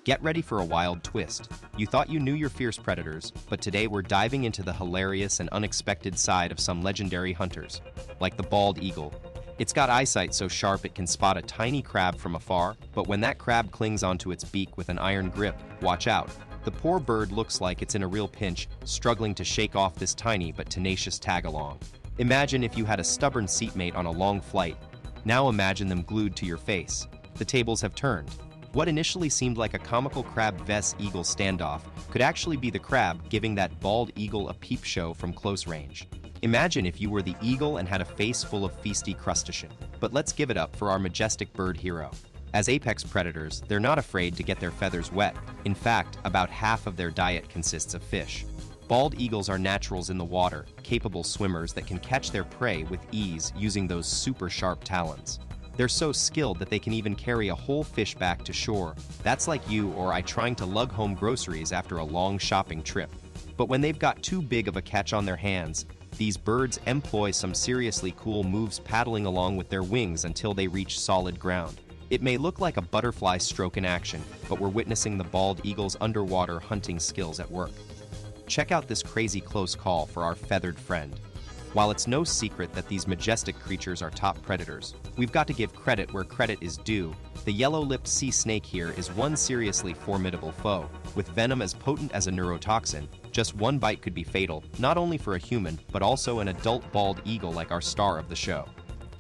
Get ready for a wild twist. You thought you knew your fierce predators, but today we're diving into the hilarious and unexpected side of some legendary hunters, like the bald eagle. It's got eyesight so sharp it can spot a tiny crab from afar, but when that crab clings onto its beak with an iron grip, watch out. The poor bird looks like it's in a real pinch, struggling to shake off this tiny but tenacious tag-along. Imagine if you had a stubborn seatmate on a long flight. Now imagine them glued to your face. The tables have turned. What initially seemed like a comical crab-vs-eagle standoff could actually be the crab giving that bald eagle a peep show from close range. Imagine if you were the eagle and had a face full of feisty crustacean. But let's give it up for our majestic bird hero. As apex predators, they're not afraid to get their feathers wet. In fact, about half of their diet consists of fish. Bald eagles are naturals in the water, capable swimmers that can catch their prey with ease using those super sharp talons. They're so skilled that they can even carry a whole fish back to shore. That's like you or I trying to lug home groceries after a long shopping trip. But when they've got too big of a catch on their hands, these birds employ some seriously cool moves, paddling along with their wings until they reach solid ground. It may look like a butterfly stroke in action, but we're witnessing the bald eagle's underwater hunting skills at work. Check out this crazy close call for our feathered friend. While it's no secret that these majestic creatures are top predators, we've got to give credit where credit is due. The yellow-lipped sea snake here is one seriously formidable foe. With venom as potent as a neurotoxin, just one bite could be fatal, not only for a human, but also an adult bald eagle like our star of the show.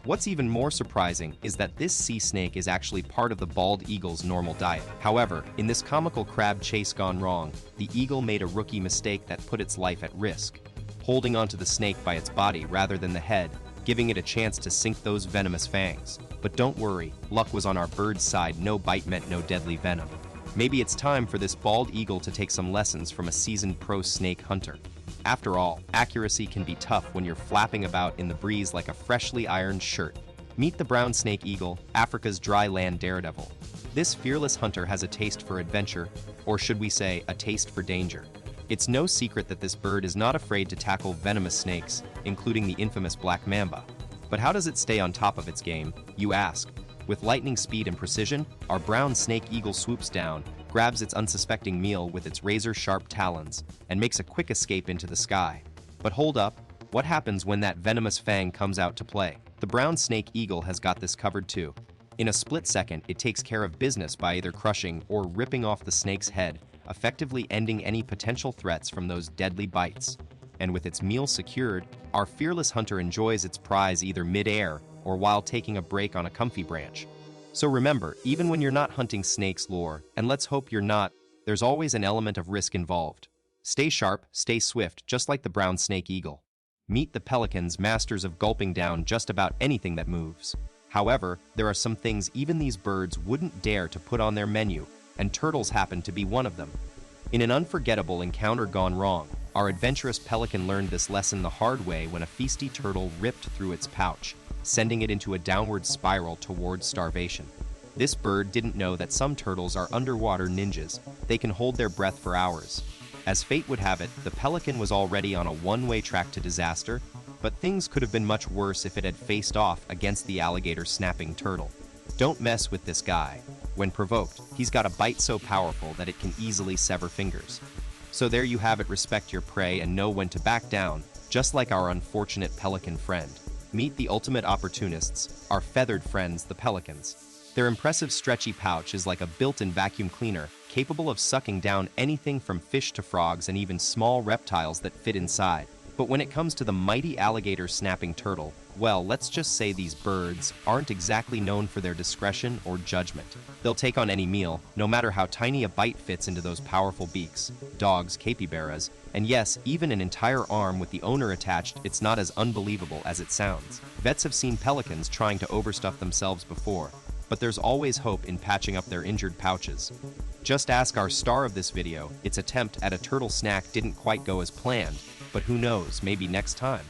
What's even more surprising is that this sea snake is actually part of the bald eagle's normal diet. However, in this comical crab chase gone wrong, the eagle made a rookie mistake that put its life at risk, holding onto the snake by its body rather than the head, giving it a chance to sink those venomous fangs. But don't worry, luck was on our bird's side. No bite meant no deadly venom. Maybe it's time for this bald eagle to take some lessons from a seasoned pro snake hunter. After all, accuracy can be tough when you're flapping about in the breeze like a freshly ironed shirt. Meet the brown snake eagle, Africa's dry land daredevil. This fearless hunter has a taste for adventure, or should we say, a taste for danger. It's no secret that this bird is not afraid to tackle venomous snakes, including the infamous black mamba. But how does it stay on top of its game, you ask? With lightning speed and precision, our brown snake eagle swoops down, grabs its unsuspecting meal with its razor-sharp talons, and makes a quick escape into the sky. But hold up, what happens when that venomous fang comes out to play? The brown snake eagle has got this covered too. In a split second, it takes care of business by either crushing or ripping off the snake's head, effectively ending any potential threats from those deadly bites. And with its meal secured, our fearless hunter enjoys its prize either mid-air or while taking a break on a comfy branch. So remember, even when you're not hunting snakes lore, and let's hope you're not, there's always an element of risk involved. Stay sharp, stay swift, just like the brown snake eagle. Meet the pelicans, masters of gulping down just about anything that moves. However, there are some things even these birds wouldn't dare to put on their menu, and turtles happen to be one of them. In an unforgettable encounter gone wrong, our adventurous pelican learned this lesson the hard way when a feisty turtle ripped through its pouch, sending it into a downward spiral towards starvation. This bird didn't know that some turtles are underwater ninjas. They can hold their breath for hours. As fate would have it, the pelican was already on a one-way track to disaster, but things could have been much worse if it had faced off against the alligator snapping turtle. Don't mess with this guy. When provoked, he's got a bite so powerful that it can easily sever fingers. So there you have it, respect your prey and know when to back down, just like our unfortunate pelican friend. Meet the ultimate opportunists, our feathered friends, the pelicans. Their impressive stretchy pouch is like a built-in vacuum cleaner, capable of sucking down anything from fish to frogs and even small reptiles that fit inside. But when it comes to the mighty alligator snapping turtle, well, let's just say these birds aren't exactly known for their discretion or judgment. They'll take on any meal, no matter how tiny a bite fits into those powerful beaks. Dogs, capybaras, and yes, even an entire arm with the owner attached. It's not as unbelievable as it sounds. Vets have seen pelicans trying to overstuff themselves before, but there's always hope in patching up their injured pouches. Just ask our star of this video. Its attempt at a turtle snack didn't quite go as planned, but who knows, maybe next time.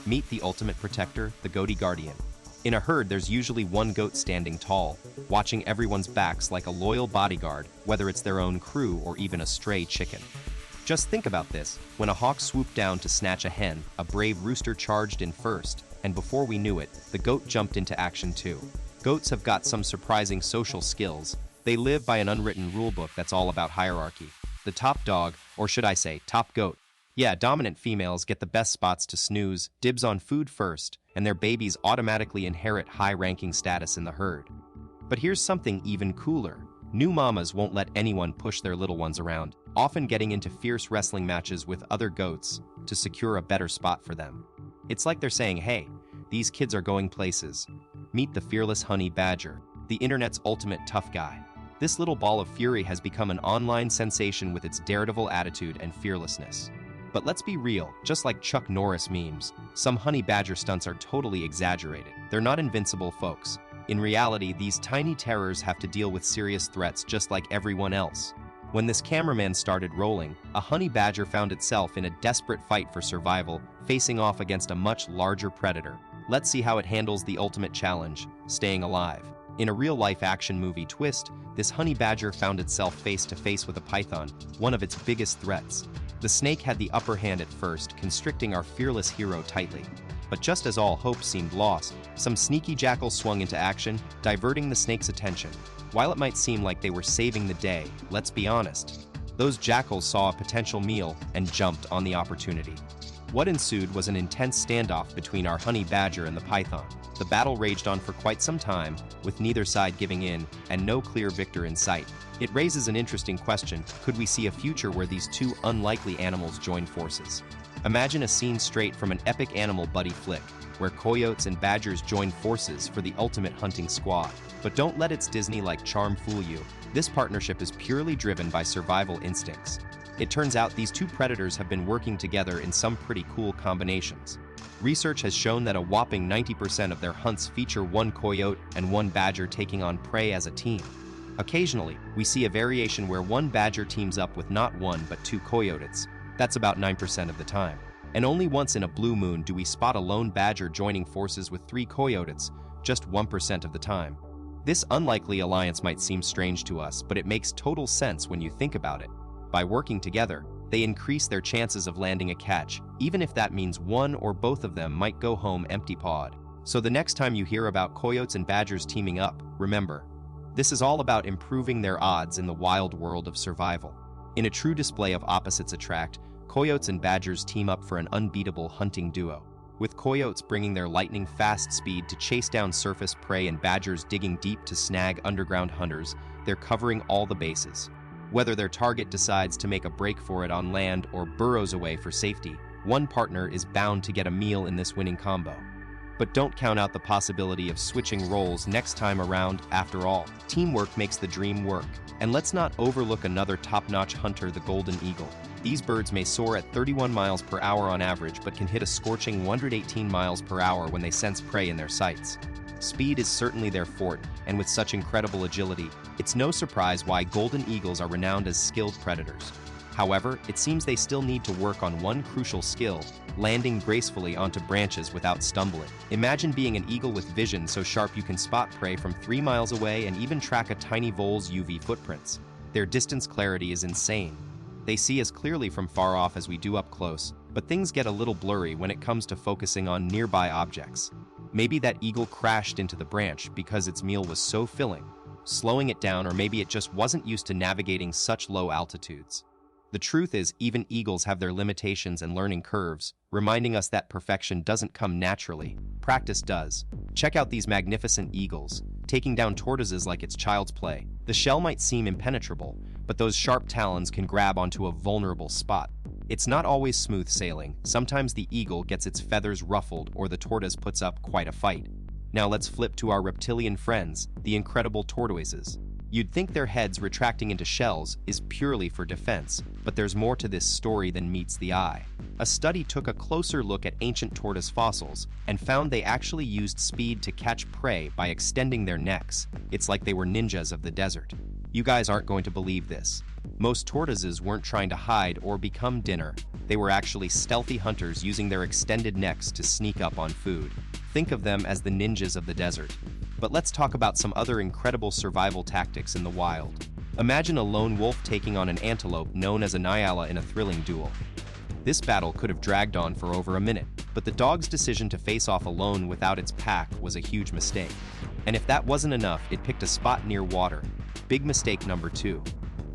Meet the ultimate protector, the goaty guardian. In a herd, there's usually one goat standing tall, watching everyone's backs like a loyal bodyguard, whether it's their own crew or even a stray chicken. Just think about this. When a hawk swooped down to snatch a hen, a brave rooster charged in first, and before we knew it, the goat jumped into action too. Goats have got some surprising social skills. They live by an unwritten rulebook that's all about hierarchy. The top dog, or should I say, top goat. Yeah, dominant females get the best spots to snooze, dibs on food first, and their babies automatically inherit high-ranking status in the herd. But here's something even cooler. New mamas won't let anyone push their little ones around, often getting into fierce wrestling matches with other goats to secure a better spot for them. It's like they're saying, hey, these kids are going places. Meet the fearless honey badger, the internet's ultimate tough guy. This little ball of fury has become an online sensation with its daredevil attitude and fearlessness. But let's be real, just like Chuck Norris memes, some honey badger stunts are totally exaggerated. They're not invincible, folks. In reality, these tiny terrors have to deal with serious threats just like everyone else. When this cameraman started rolling, a honey badger found itself in a desperate fight for survival, facing off against a much larger predator. Let's see how it handles the ultimate challenge, staying alive. In a real-life action movie twist, this honey badger found itself face-to-face with a python, one of its biggest threats. The snake had the upper hand at first, constricting our fearless hero tightly. But just as all hope seemed lost, some sneaky jackals swung into action, diverting the snake's attention. While it might seem like they were saving the day, let's be honest. Those jackals saw a potential meal and jumped on the opportunity. What ensued was an intense standoff between our honey badger and the python. The battle raged on for quite some time, with neither side giving in and no clear victor in sight. It raises an interesting question: could we see a future where these two unlikely animals join forces? Imagine a scene straight from an epic animal buddy flick, where coyotes and badgers join forces for the ultimate hunting squad. But don't let its Disney-like charm fool you. This partnership is purely driven by survival instincts. It turns out these two predators have been working together in some pretty cool combinations. Research has shown that a whopping 90% of their hunts feature one coyote and one badger taking on prey as a team. Occasionally, we see a variation where one badger teams up with not one but two coyotes. That's about 9% of the time. And only once in a blue moon do we spot a lone badger joining forces with three coyotes, just 1% of the time. This unlikely alliance might seem strange to us, but it makes total sense when you think about it. By working together, they increase their chances of landing a catch, even if that means one or both of them might go home empty-pawed. So the next time you hear about coyotes and badgers teaming up, remember, this is all about improving their odds in the wild world of survival. In a true display of opposites attract, coyotes and badgers team up for an unbeatable hunting duo. With coyotes bringing their lightning-fast speed to chase down surface prey and badgers digging deep to snag underground hunters, they're covering all the bases. Whether their target decides to make a break for it on land or burrows away for safety, one partner is bound to get a meal in this winning combo. But don't count out the possibility of switching roles next time around. After all, teamwork makes the dream work. And let's not overlook another top-notch hunter, the golden eagle. These birds may soar at 31 miles per hour on average, but can hit a scorching 118 miles per hour when they sense prey in their sights. Speed is certainly their forte, and with such incredible agility, it's no surprise why golden eagles are renowned as skilled predators. However, it seems they still need to work on one crucial skill: landing gracefully onto branches without stumbling. Imagine being an eagle with vision so sharp you can spot prey from 3 miles away and even track a tiny vole's UV footprints. Their distance clarity is insane. They see as clearly from far off as we do up close, but things get a little blurry when it comes to focusing on nearby objects. Maybe that eagle crashed into the branch because its meal was so filling, slowing it down, or maybe it just wasn't used to navigating such low altitudes. The truth is, even eagles have their limitations and learning curves, reminding us that perfection doesn't come naturally. Practice does. Check out these magnificent eagles, taking down tortoises like it's child's play. The shell might seem impenetrable, but those sharp talons can grab onto a vulnerable spot. It's not always smooth sailing. Sometimes the eagle gets its feathers ruffled or the tortoise puts up quite a fight. Now let's flip to our reptilian friends, the incredible tortoises. You'd think their heads retracting into shells is purely for defense, but there's more to this story than meets the eye. A study took a closer look at ancient tortoise fossils and found they actually used speed to catch prey by extending their necks. It's like they were ninjas of the desert. You guys aren't going to believe this. Most tortoises weren't trying to hide or become dinner. They were actually stealthy hunters using their extended necks to sneak up on food. Think of them as the ninjas of the desert. But let's talk about some other incredible survival tactics in the wild. Imagine a lone wolf taking on an antelope known as a nyala in a thrilling duel. This battle could have dragged on for over a minute, but the dog's decision to face off alone without its pack was a huge mistake. And if that wasn't enough, it picked a spot near water. Big mistake number 2.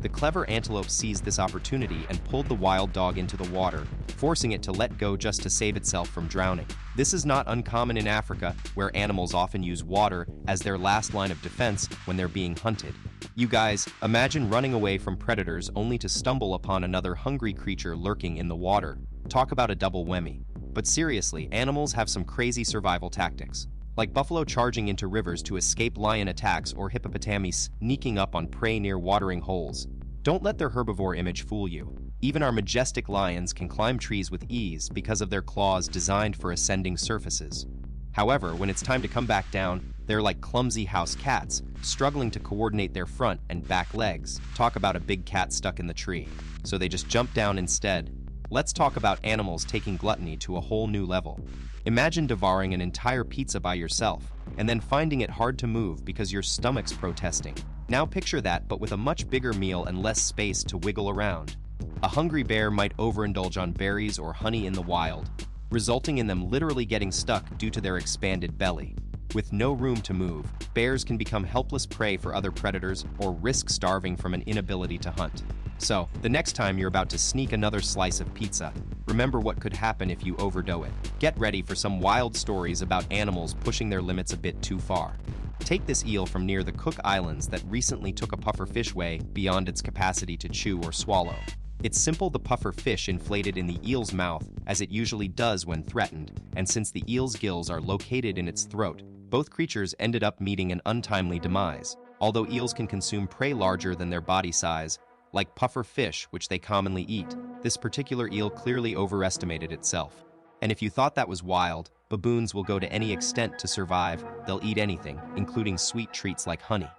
The clever antelope seized this opportunity and pulled the wild dog into the water, forcing it to let go just to save itself from drowning. This is not uncommon in Africa, where animals often use water as their last line of defense when they're being hunted. You guys, imagine running away from predators only to stumble upon another hungry creature lurking in the water. Talk about a double whammy. But seriously, animals have some crazy survival tactics, like buffalo charging into rivers to escape lion attacks or hippopotamus sneaking up on prey near watering holes. Don't let their herbivore image fool you. Even our majestic lions can climb trees with ease because of their claws designed for ascending surfaces. However, when it's time to come back down, they're like clumsy house cats, struggling to coordinate their front and back legs. Talk about a big cat stuck in the tree. So they just jump down instead. Let's talk about animals taking gluttony to a whole new level. Imagine devouring an entire pizza by yourself, and then finding it hard to move because your stomach's protesting. Now picture that, but with a much bigger meal and less space to wiggle around. A hungry bear might overindulge on berries or honey in the wild, resulting in them literally getting stuck due to their expanded belly. With no room to move, bears can become helpless prey for other predators or risk starving from an inability to hunt. So, the next time you're about to sneak another slice of pizza, remember what could happen if you overdo it. Get ready for some wild stories about animals pushing their limits a bit too far. Take this eel from near the Cook Islands that recently took a puffer fish way beyond its capacity to chew or swallow. It's simple: the puffer fish inflated in the eel's mouth, as it usually does when threatened, and since the eel's gills are located in its throat, both creatures ended up meeting an untimely demise. Although eels can consume prey larger than their body size, like puffer fish, which they commonly eat, this particular eel clearly overestimated itself. And if you thought that was wild, baboons will go to any extent to survive. They'll eat anything, including sweet treats like honey.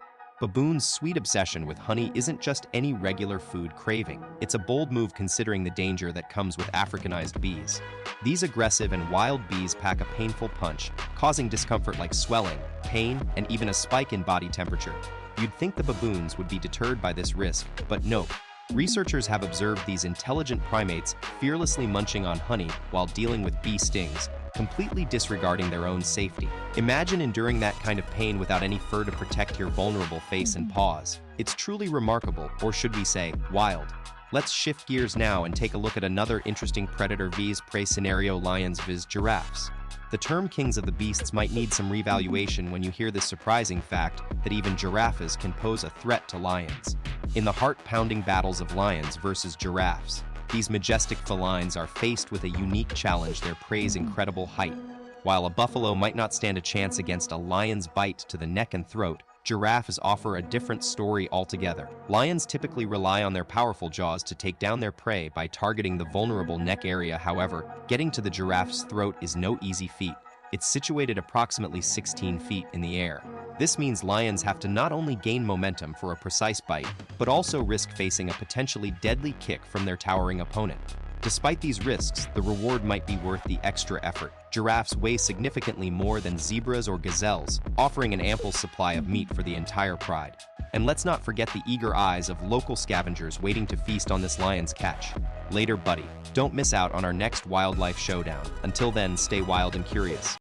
Baboons' sweet obsession with honey isn't just any regular food craving. It's a bold move considering the danger that comes with Africanized bees. These aggressive and wild bees pack a painful punch, causing discomfort like swelling, pain, and even a spike in body temperature. You'd think the baboons would be deterred by this risk, but nope. Researchers have observed these intelligent primates fearlessly munching on honey while dealing with bee stings, completely disregarding their own safety. Imagine enduring that kind of pain without any fur to protect your vulnerable face and paws. It's truly remarkable, or should we say, wild. Let's shift gears now and take a look at another interesting predator vs prey scenario: lions vs giraffes. The term kings of the beasts might need some revaluation when you hear this surprising fact that even giraffes can pose a threat to lions. In the heart-pounding battles of lions versus giraffes, these majestic felines are faced with a unique challenge: their prey's incredible height. While a buffalo might not stand a chance against a lion's bite to the neck and throat, giraffes offer a different story altogether. Lions typically rely on their powerful jaws to take down their prey by targeting the vulnerable neck area. However, getting to the giraffe's throat is no easy feat. It's situated approximately 16 feet in the air. This means lions have to not only gain momentum for a precise bite, but also risk facing a potentially deadly kick from their towering opponent. Despite these risks, the reward might be worth the extra effort. Giraffes weigh significantly more than zebras or gazelles, offering an ample supply of meat for the entire pride. And let's not forget the eager eyes of local scavengers waiting to feast on this lion's catch. Later, buddy. Don't miss out on our next wildlife showdown. Until then, stay wild and curious.